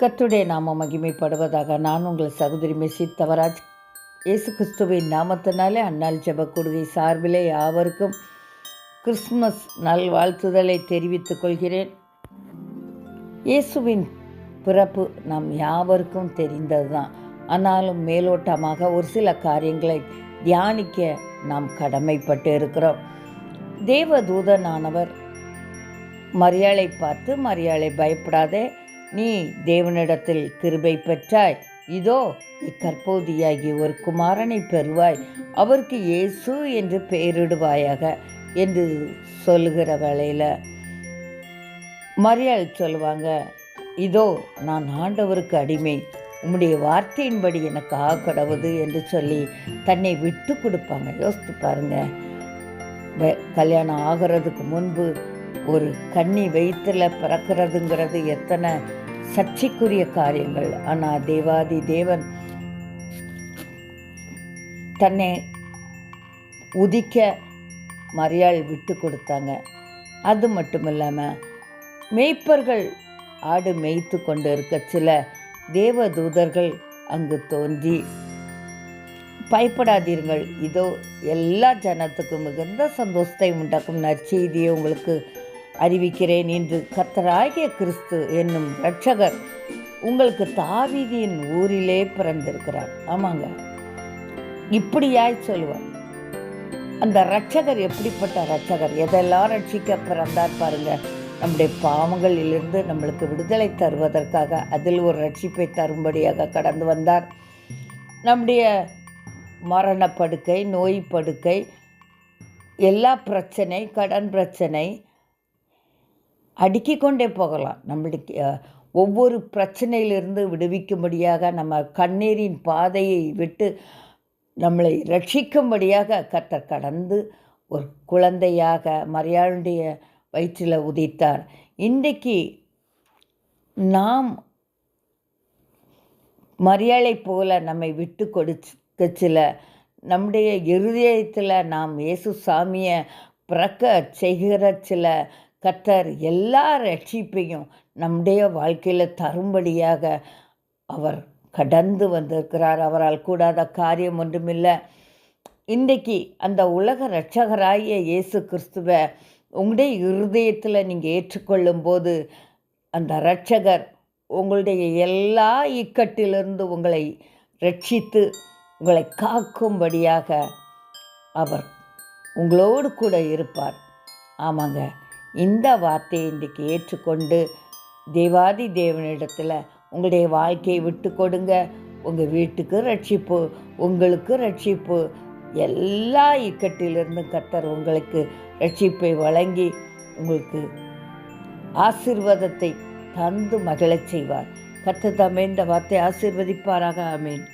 கர்த்தருடைய நாமம் மகிமைப்படுவதாக. நான் உங்கள் சகோதரி மெஸ்ஸி தவராஜ். இயேசு கிறிஸ்துவின் நாமத்தினாலே அன்னாள் ஜெப கூடுகை சார்பிலே யாவருக்கும் கிறிஸ்துமஸ் நல்வாழ்த்துதலை தெரிவித்துக் கொள்கிறேன். இயேசுவின் பிறப்பு நம் யாவருக்கும் தெரிந்தது தான். ஆனாலும் மேலோட்டமாக ஒரு சில காரியங்களை தியானிக்க நாம் கடமைப்பட்டு இருக்கிறோம். தேவதூதனானவர் மரியாளை பார்த்து, மரியாளை பயப்படாதே, நீ தேவனிடத்தில் கிருபை பெற்றாய், இதோ இக்கற்போதியாகி ஒரு குமாரனை பெறுவாய், அவருக்கு இயேசு என்று பெயரிடுவாயாக என்று சொல்லுகிற வேளையில் மரியாள் சொல்லுவாங்க, இதோ நான் ஆண்டவருக்கு அடிமை, உம்முடைய வார்த்தையின்படி எனக்கு கடவுது என்று சொல்லி தன்னை விட்டு கொடுப்பாங்க. யோசித்து பாருங்க, கல்யாணம் ஆகிறதுக்கு முன்பு ஒரு கன்னி வயிற்றில் பிறக்கிறதுங்கிறது எத்தனை சர்ச்சைக்குரிய காரியங்கள். ஆனால் தேவாதி தேவன் தன்னை உதிக்க மரியாள் விட்டு கொடுத்தாங்க. அது மட்டும் இல்லாமல் மேய்ப்பர்கள் ஆடு மேய்த்து கொண்டு இருக்க சில தேவதூதர்கள் அங்கு தோன்றி, பயப்படாதீர்கள், இதோ எல்லா ஜனத்துக்கும் மிகுந்த சந்தோஷத்தை உண்டாக்கும் நற்செய்தியை உங்களுக்கு அறிவிக்கிறேன், இன்று கர்த்தராகிய கிறிஸ்து என்னும் இரட்சகர் உங்களுக்கு தாவீதின் ஊரிலே பிறந்திருக்கிறார். ஆமாங்க, இப்படியாய் சொல்லுவார். அந்த இரட்சகர் எப்படிப்பட்ட இரட்சகர், எதெல்லாம் ரட்சிக்க பிறந்தார் பாருங்க. நம்முடைய பாவங்களிலிருந்து நம்மளுக்கு விடுதலை தருவதற்காக அதில் ஒரு ரட்சிப்பை தரும்படியாக கடந்து வந்தார். நம்முடைய மரணப்படுக்கை, நோய் படுக்கை, எல்லா பிரச்சனை, கடன் பிரச்சனை அடுக்கிக் கொண்டே போகலாம். நம்மளுக்கு ஒவ்வொரு பிரச்சனையிலிருந்து விடுவிக்கும்படியாக, நம்ம கண்ணீரின் பாதையை விட்டு நம்மளை ரட்சிக்கும்படியாக கர்த்தர் கடந்து ஒரு குழந்தையாக மரியாளுடைய வயிற்றில் உதித்தார். இன்றைக்கு நாம் மரியாளை போல நம்மை விட்டு கொடுக்க சில நம்முடைய இருதயத்தில் நாம் இயேசு சாமியை பிறக்க செய்கிற சில கர்த்தர் எல்லா ரட்சிப்பையும் நம்முடைய வாழ்க்கையில் தரும்படியாக அவர் கடந்து வந்திருக்கிறார். அவரால் கூடாத காரியம் ஒன்றுமில்லை. இன்றைக்கு அந்த உலக இரட்சகராகிய இயேசு கிறிஸ்துவை உங்களுடைய இருதயத்தில் நீங்கள் ஏற்றுக்கொள்ளும் போது அந்த இரட்சகர் உங்களுடைய எல்லா இக்கட்டிலிருந்து உங்களை ரட்சித்து உங்களை காக்கும்படியாக அவர் உங்களோடு கூட இருப்பார். ஆமாங்க, இந்த வார்த்தையை இன்றைக்கு ஏற்றுக்கொண்டு தேவாதி தேவனிடத்தில் உங்களுடைய வாழ்க்கையை விட்டு கொடுங்க. உங்கள் வீட்டுக்கு ரட்சிப்பு, உங்களுக்கு ரட்சிப்பு, எல்லா இக்கட்டிலிருந்து கர்த்தர் உங்களுக்கு ரட்சிப்பை வழங்கி உங்களுக்கு ஆசீர்வாதத்தை தந்து மகிழச் செய்வார். கர்த்தர் தாமே இந்த வார்த்தை ஆசீர்வதிப்பாராக. ஆமேன்.